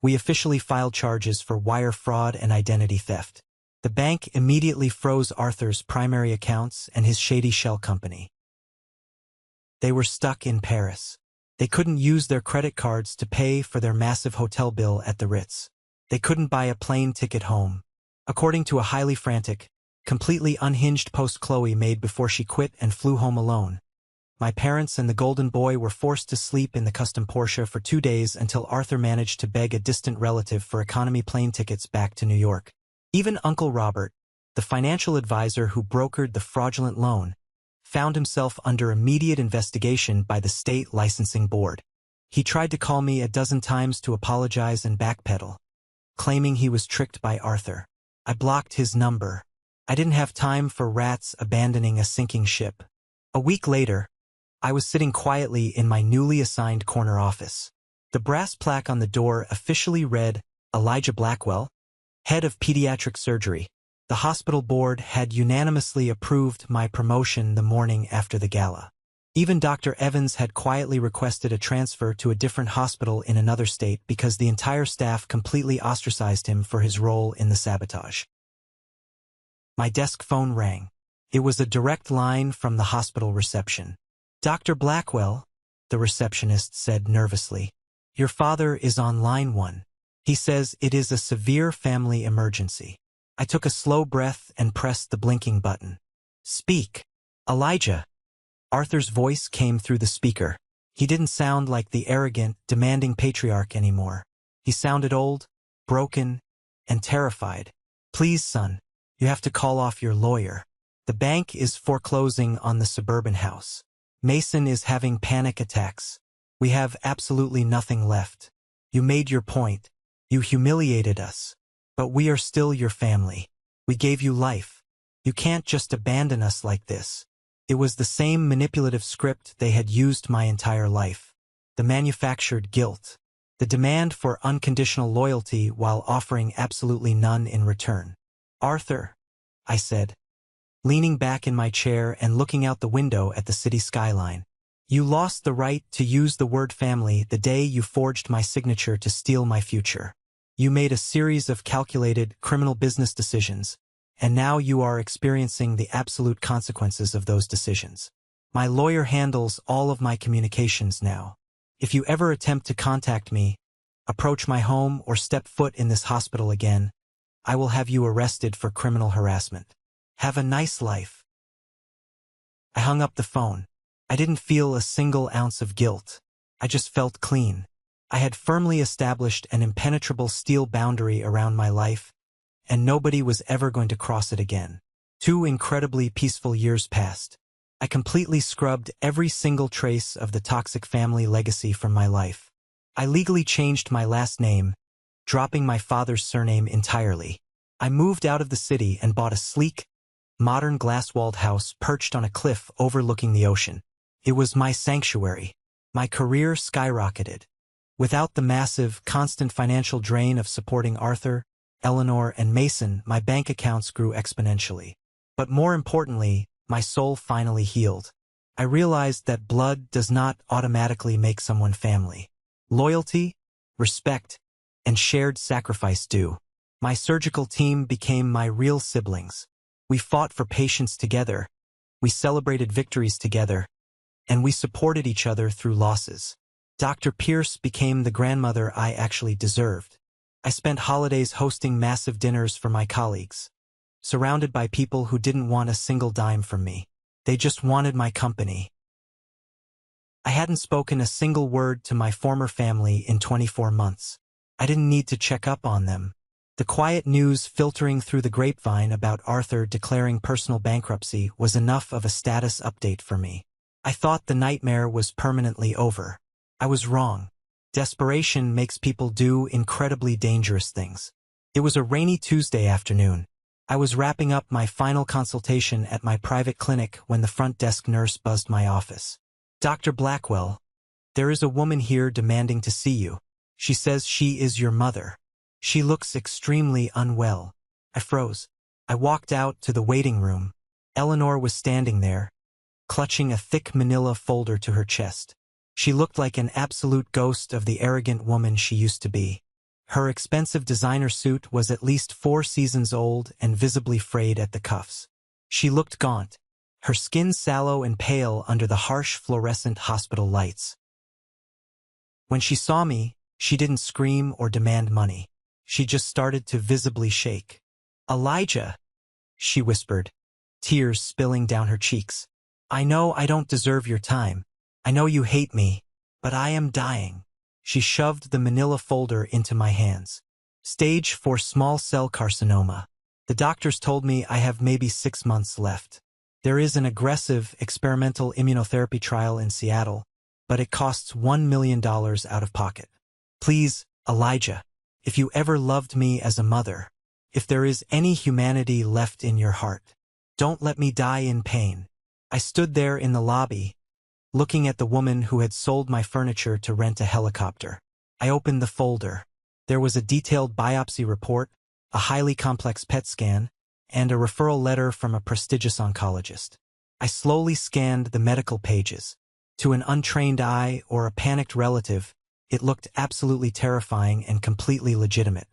we officially filed charges for wire fraud and identity theft. The bank immediately froze Arthur's primary accounts and his shady shell company. They were stuck in Paris. They couldn't use their credit cards to pay for their massive hotel bill at the Ritz. They couldn't buy a plane ticket home. According to a highly frantic, completely unhinged post Chloe made before she quit and flew home alone. My parents and the golden boy were forced to sleep in the custom Porsche for 2 days until Arthur managed to beg a distant relative for economy plane tickets back to New York. Even Uncle Robert, the financial advisor who brokered the fraudulent loan, found himself under immediate investigation by the state licensing board. He tried to call me a dozen times to apologize and backpedal, claiming he was tricked by Arthur. I blocked his number. I didn't have time for rats abandoning a sinking ship. A week later, I was sitting quietly in my newly assigned corner office. The brass plaque on the door officially read, Elijah Blackwell, head of pediatric surgery. The hospital board had unanimously approved my promotion the morning after the gala. Even Dr. Evans had quietly requested a transfer to a different hospital in another state because the entire staff completely ostracized him for his role in the sabotage. My desk phone rang. It was a direct line from the hospital reception. Dr. Blackwell, the receptionist said nervously, your father is on line 1. He says it is a severe family emergency. I took a slow breath and pressed the blinking button. Speak. Elijah. Arthur's voice came through the speaker. He didn't sound like the arrogant, demanding patriarch anymore. He sounded old, broken, and terrified. Please, son, you have to call off your lawyer. The bank is foreclosing on the suburban house. Mason is having panic attacks. We have absolutely nothing left. You made your point. You humiliated us. But we are still your family. We gave you life. You can't just abandon us like this. It was the same manipulative script they had used my entire life. The manufactured guilt. The demand for unconditional loyalty while offering absolutely none in return. Arthur, I said, leaning back in my chair and looking out the window at the city skyline. You lost the right to use the word family the day you forged my signature to steal my future. You made a series of calculated, criminal business decisions, and now you are experiencing the absolute consequences of those decisions. My lawyer handles all of my communications now. If you ever attempt to contact me, approach my home, or step foot in this hospital again, I will have you arrested for criminal harassment. Have a nice life. I hung up the phone. I didn't feel a single ounce of guilt. I just felt clean. I had firmly established an impenetrable steel boundary around my life, and nobody was ever going to cross it again. 2 incredibly peaceful years passed. I completely scrubbed every single trace of the toxic family legacy from my life. I legally changed my last name, dropping my father's surname entirely. I moved out of the city and bought a sleek, modern glass-walled house perched on a cliff overlooking the ocean. It was my sanctuary. My career skyrocketed. Without the massive, constant financial drain of supporting Arthur, Eleanor, and Mason, my bank accounts grew exponentially. But more importantly, my soul finally healed. I realized that blood does not automatically make someone family. Loyalty, respect, and shared sacrifice do. My surgical team became my real siblings. We fought for patients together, we celebrated victories together, and we supported each other through losses. Dr. Pierce became the grandmother I actually deserved. I spent holidays hosting massive dinners for my colleagues, surrounded by people who didn't want a single dime from me. They just wanted my company. I hadn't spoken a single word to my former family in 24 months. I didn't need to check up on them. The quiet news filtering through the grapevine about Arthur declaring personal bankruptcy was enough of a status update for me. I thought the nightmare was permanently over. I was wrong. Desperation makes people do incredibly dangerous things. It was a rainy Tuesday afternoon. I was wrapping up my final consultation at my private clinic when the front desk nurse buzzed my office. Dr. Blackwell, there is a woman here demanding to see you. She says she is your mother. She looks extremely unwell. I froze. I walked out to the waiting room. Eleanor was standing there, clutching a thick manila folder to her chest. She looked like an absolute ghost of the arrogant woman she used to be. Her expensive designer suit was at least 4 seasons old and visibly frayed at the cuffs. She looked gaunt, her skin sallow and pale under the harsh fluorescent hospital lights. When she saw me, she didn't scream or demand money. She just started to visibly shake. Elijah, she whispered, tears spilling down her cheeks. I know I don't deserve your time. I know you hate me, but I am dying. She shoved the manila folder into my hands. Stage 4 small cell carcinoma. The doctors told me I have maybe 6 months left. There is an aggressive experimental immunotherapy trial in Seattle, but it costs $1 million out of pocket. Please, Elijah, if you ever loved me as a mother, if there is any humanity left in your heart, don't let me die in pain. I stood there in the lobby, looking at the woman who had sold my furniture to rent a helicopter. I opened the folder. There was a detailed biopsy report, a highly complex PET scan, and a referral letter from a prestigious oncologist. I slowly scanned the medical pages. To an untrained eye or a panicked relative, it looked absolutely terrifying and completely legitimate.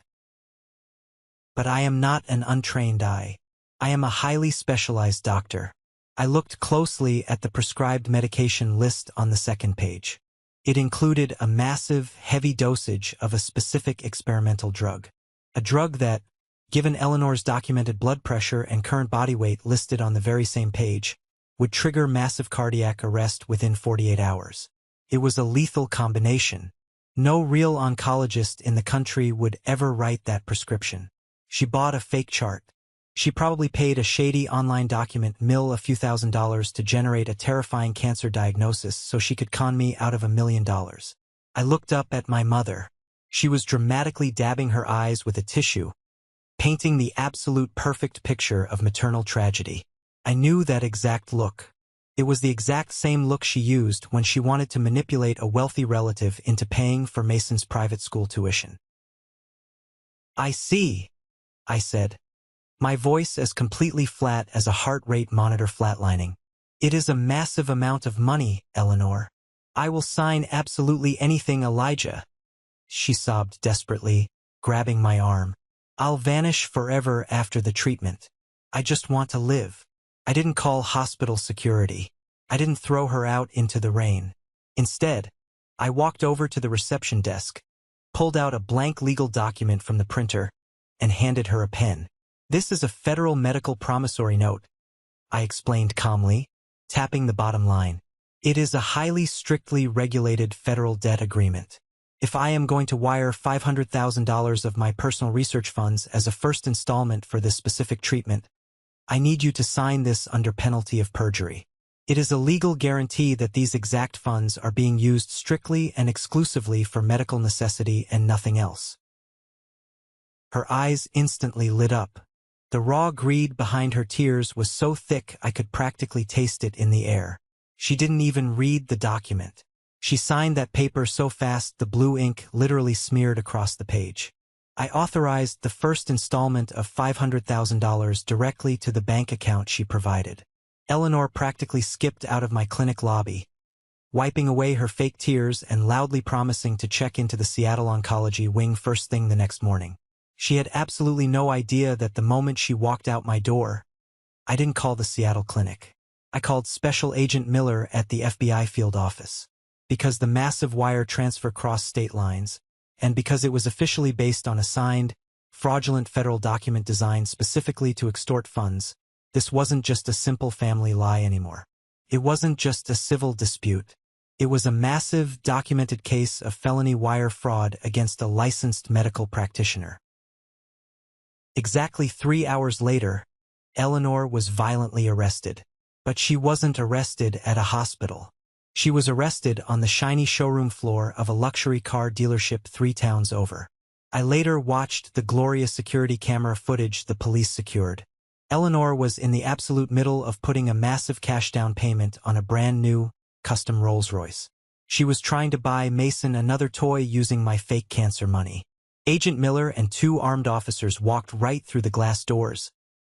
But I am not an untrained eye. I am a highly specialized doctor. I looked closely at the prescribed medication list on the second page. It included a massive, heavy dosage of a specific experimental drug. A drug that, given Eleanor's documented blood pressure and current body weight listed on the very same page, would trigger massive cardiac arrest within 48 hours. It was a lethal combination. No real oncologist in the country would ever write that prescription. She bought a fake chart. She probably paid a shady online document mill a few $1,000s to generate a terrifying cancer diagnosis so she could con me out of $1 million. I looked up at my mother. She was dramatically dabbing her eyes with a tissue, painting the absolute perfect picture of maternal tragedy. I knew that exact look. It was the exact same look she used when she wanted to manipulate a wealthy relative into paying for Mason's private school tuition. I see, I said, my voice as completely flat as a heart rate monitor flatlining. It is a massive amount of money, Eleanor. I will sign absolutely anything, Elijah. She sobbed desperately, grabbing my arm. I'll vanish forever after the treatment. I just want to live. I didn't call hospital security. I didn't throw her out into the rain. Instead, I walked over to the reception desk, pulled out a blank legal document from the printer, and handed her a pen. This is a federal medical promissory note, I explained calmly, tapping the bottom line. It is a highly strictly regulated federal debt agreement. If I am going to wire $500,000 of my personal research funds as a first installment for this specific treatment, I need you to sign this under penalty of perjury. It is a legal guarantee that these exact funds are being used strictly and exclusively for medical necessity and nothing else. Her eyes instantly lit up. The raw greed behind her tears was so thick I could practically taste it in the air. She didn't even read the document. She signed that paper so fast the blue ink literally smeared across the page. I authorized the first installment of $500,000 directly to the bank account she provided. Eleanor practically skipped out of my clinic lobby, wiping away her fake tears and loudly promising to check into the Seattle Oncology wing first thing the next morning. She had absolutely no idea that the moment she walked out my door, I didn't call the Seattle clinic. I called Special Agent Miller at the FBI field office. Because the massive wire transfer crossed state lines, and because it was officially based on a signed, fraudulent federal document designed specifically to extort funds, this wasn't just a simple family lie anymore. It wasn't just a civil dispute. It was a massive, documented case of felony wire fraud against a licensed medical practitioner. Exactly 3 hours later, Eleanor was violently arrested. But she wasn't arrested at a hospital. She was arrested on the shiny showroom floor of a luxury car dealership 3 towns over. I later watched the glorious security camera footage the police secured. Eleanor was in the absolute middle of putting a massive cash down payment on a brand new, custom Rolls-Royce. She was trying to buy Mason another toy using my fake cancer money. Agent Miller and 2 armed officers walked right through the glass doors,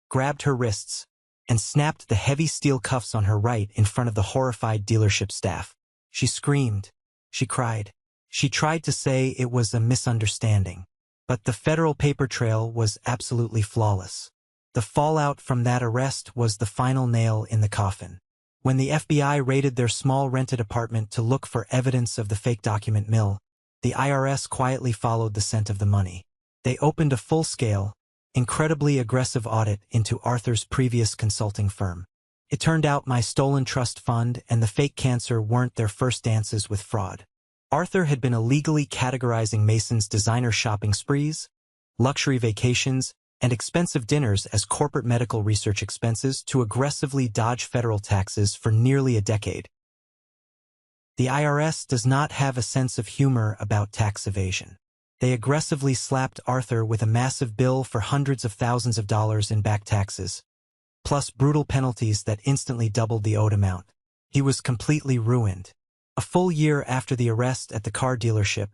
grabbed her wrists, and snapped the heavy steel cuffs on her right in front of the horrified dealership staff. She screamed. She cried. She tried to say it was a misunderstanding. But the federal paper trail was absolutely flawless. The fallout from that arrest was the final nail in the coffin. When the FBI raided their small rented apartment to look for evidence of the fake document mill, the IRS quietly followed the scent of the money. They opened a full-scale, incredibly aggressive audit into Arthur's previous consulting firm. It turned out my stolen trust fund and the fake cancer weren't their first dances with fraud. Arthur had been illegally categorizing Mason's designer shopping sprees, luxury vacations, and expensive dinners as corporate medical research expenses to aggressively dodge federal taxes for nearly a decade. The IRS does not have a sense of humor about tax evasion. They aggressively slapped Arthur with a massive bill for hundreds of thousands of dollars in back taxes, plus brutal penalties that instantly doubled the owed amount. He was completely ruined. A full year after the arrest at the car dealership,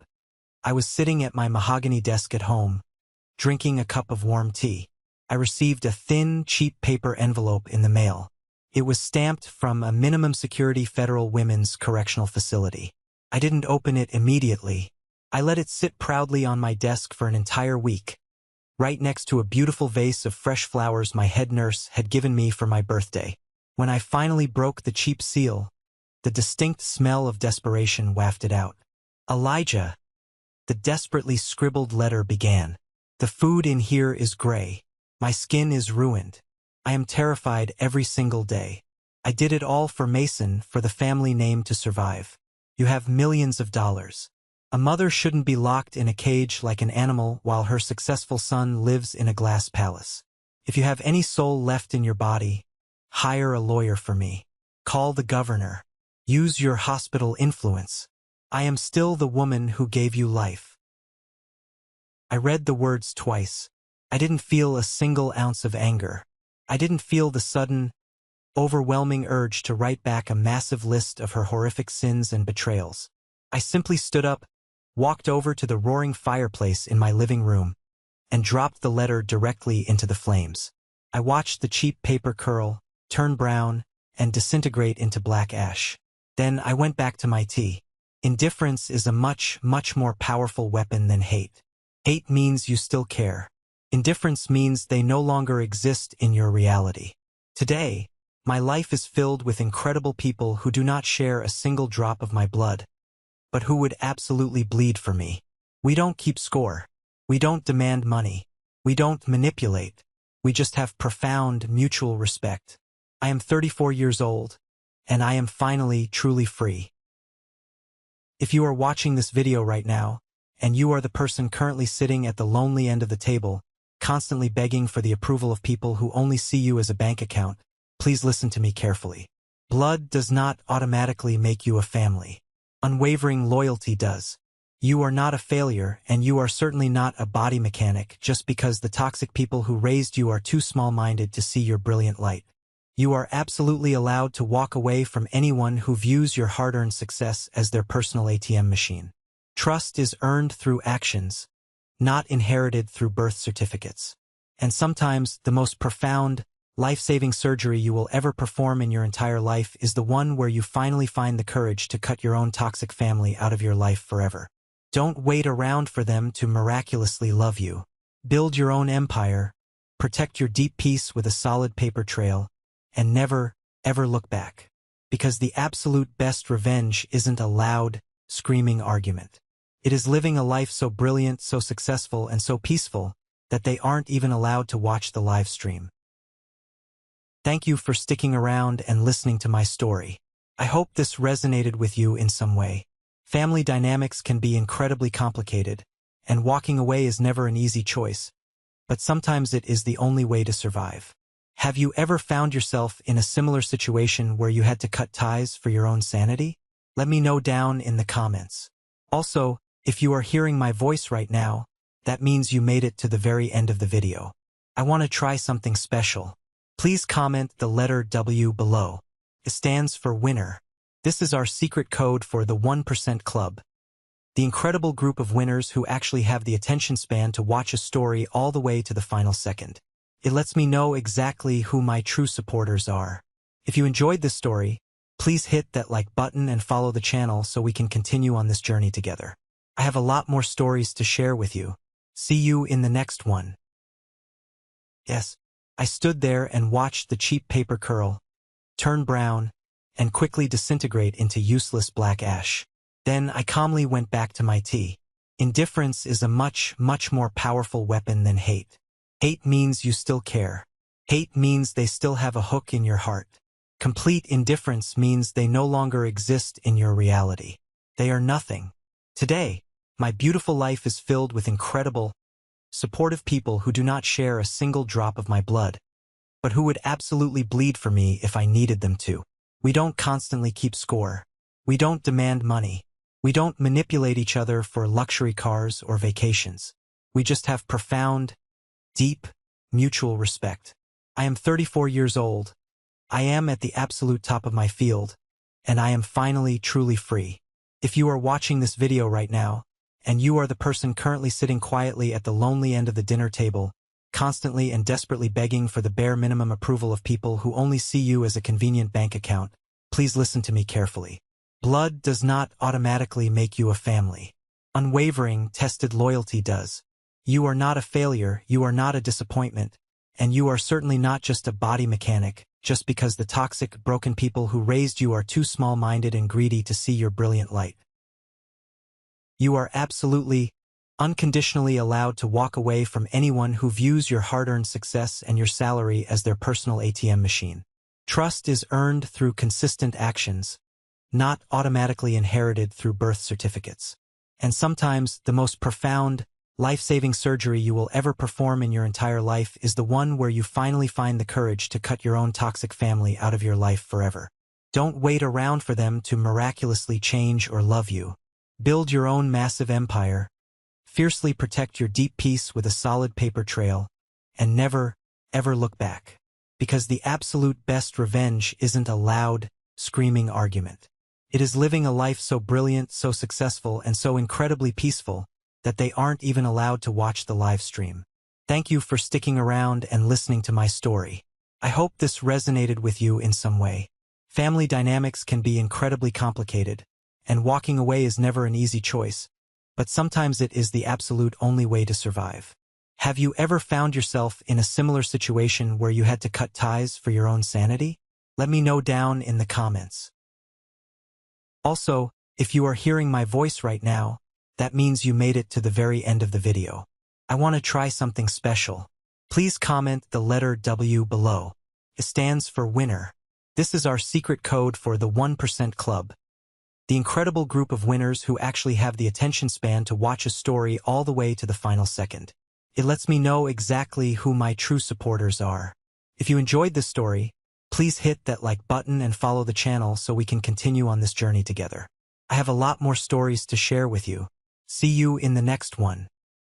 I was sitting at my mahogany desk at home, drinking a cup of warm tea. I received a thin, cheap paper envelope in the mail. It was stamped from a minimum security federal women's correctional facility. I didn't open it immediately. I let it sit proudly on my desk for an entire week, right next to a beautiful vase of fresh flowers my head nurse had given me for my birthday. When I finally broke the cheap seal, the distinct smell of desperation wafted out. Elijah, the desperately scribbled letter began. The food in here is gray. My skin is ruined. I am terrified every single day. I did it all for Mason, for the family name to survive. You have millions of dollars. A mother shouldn't be locked in a cage like an animal while her successful son lives in a glass palace. If you have any soul left in your body, hire a lawyer for me. Call the governor. Use your hospital influence. I am still the woman who gave you life. I read the words twice. I didn't feel a single ounce of anger. I didn't feel the sudden, overwhelming urge to write back a massive list of her horrific sins and betrayals. I simply stood up, walked over to the roaring fireplace in my living room, and dropped the letter directly into the flames. I watched the cheap paper curl, turn brown, and disintegrate into black ash. Then I went back to my tea. Indifference is a much, much more powerful weapon than hate. Hate means you still care. Indifference means they no longer exist in your reality. Today, my life is filled with incredible people who do not share a single drop of my blood, but who would absolutely bleed for me. We don't keep score. We don't demand money. We don't manipulate. We just have profound mutual respect. I am 34 years old, and I am finally truly free. If you are watching this video right now, and you are the person currently sitting at the lonely end of the table, constantly begging for the approval of people who only see you as a bank account, please listen to me carefully. Blood does not automatically make you a family. Unwavering loyalty does. You are not a failure, and you are certainly not a body mechanic just because the toxic people who raised you are too small-minded to see your brilliant light. You are absolutely allowed to walk away from anyone who views your hard-earned success as their personal ATM machine. Trust is earned through actions, not inherited through birth certificates. And sometimes the most profound, life-saving surgery you will ever perform in your entire life is the one where you finally find the courage to cut your own toxic family out of your life forever. Don't wait around for them to miraculously love you. Build your own empire, protect your deep peace with a solid paper trail, and never, ever look back. Because the absolute best revenge isn't a loud, screaming argument. It is living a life so brilliant, so successful, and so peaceful that they aren't even allowed to watch the live stream. Thank you for sticking around and listening to my story. I hope this resonated with you in some way. Family dynamics can be incredibly complicated, and walking away is never an easy choice, but sometimes it is the only way to survive. Have you ever found yourself in a similar situation where you had to cut ties for your own sanity? Let me know down in the comments. Also, if you are hearing my voice right now, that means you made it to the very end of the video. I want to try something special. Please comment the letter W below. It stands for winner. This is our secret code for the 1% Club, the incredible group of winners who actually have the attention span to watch a story all the way to the final second. It lets me know exactly who my true supporters are. If you enjoyed this story, please hit that like button and follow the channel so we can continue on this journey together. I have a lot more stories to share with you. See you in the next one. Yes, I stood there and watched the cheap paper curl, turn brown, and quickly disintegrate into useless black ash. Then I calmly went back to my tea. Indifference is a much, much more powerful weapon than hate. Hate means you still care. Hate means they still have a hook in your heart. Complete indifference means they no longer exist in your reality. They are nothing. Today, my beautiful life is filled with incredible, supportive people who do not share a single drop of my blood, but who would absolutely bleed for me if I needed them to. We don't constantly keep score. We don't demand money. We don't manipulate each other for luxury cars or vacations. We just have profound, deep, mutual respect. I am 34 years old. I am at the absolute top of my field, and I am finally truly free. If you are watching this video right now, and you are the person currently sitting quietly at the lonely end of the dinner table, constantly and desperately begging for the bare minimum approval of people who only see you as a convenient bank account, please listen to me carefully. Blood does not automatically make you a family. Unwavering, tested loyalty does. You are not a failure, you are not a disappointment, and you are certainly not just a body mechanic, just because the toxic, broken people who raised you are too small-minded and greedy to see your brilliant light. You are absolutely, unconditionally allowed to walk away from anyone who views your hard-earned success and your salary as their personal ATM machine. Trust is earned through consistent actions, not automatically inherited through birth certificates. And sometimes the most profound, life-saving surgery you will ever perform in your entire life is the one where you finally find the courage to cut your own toxic family out of your life forever. Don't wait around for them to miraculously change or love you. Build your own massive empire, fiercely protect your deep peace with a solid paper trail, and never, ever look back. Because the absolute best revenge isn't a loud, screaming argument. It is living a life so brilliant, so successful, and so incredibly peaceful that they aren't even allowed to watch the live stream. Thank you for sticking around and listening to my story. I hope this resonated with you in some way. Family dynamics can be incredibly complicated, and walking away is never an easy choice, but sometimes it is the absolute only way to survive. Have you ever found yourself in a similar situation where you had to cut ties for your own sanity? Let me know down in the comments. Also, if you are hearing my voice right now, that means you made it to the very end of the video. I want to try something special. Please comment the letter W below. It stands for winner. This is our secret code for the 1% Club, the incredible group of winners who actually have the attention span to watch a story all the way to the final second. It lets me know exactly who my true supporters are. If you enjoyed this story, please hit that like button and follow the channel so we can continue on this journey together. I have a lot more stories to share with you. See you in the next one.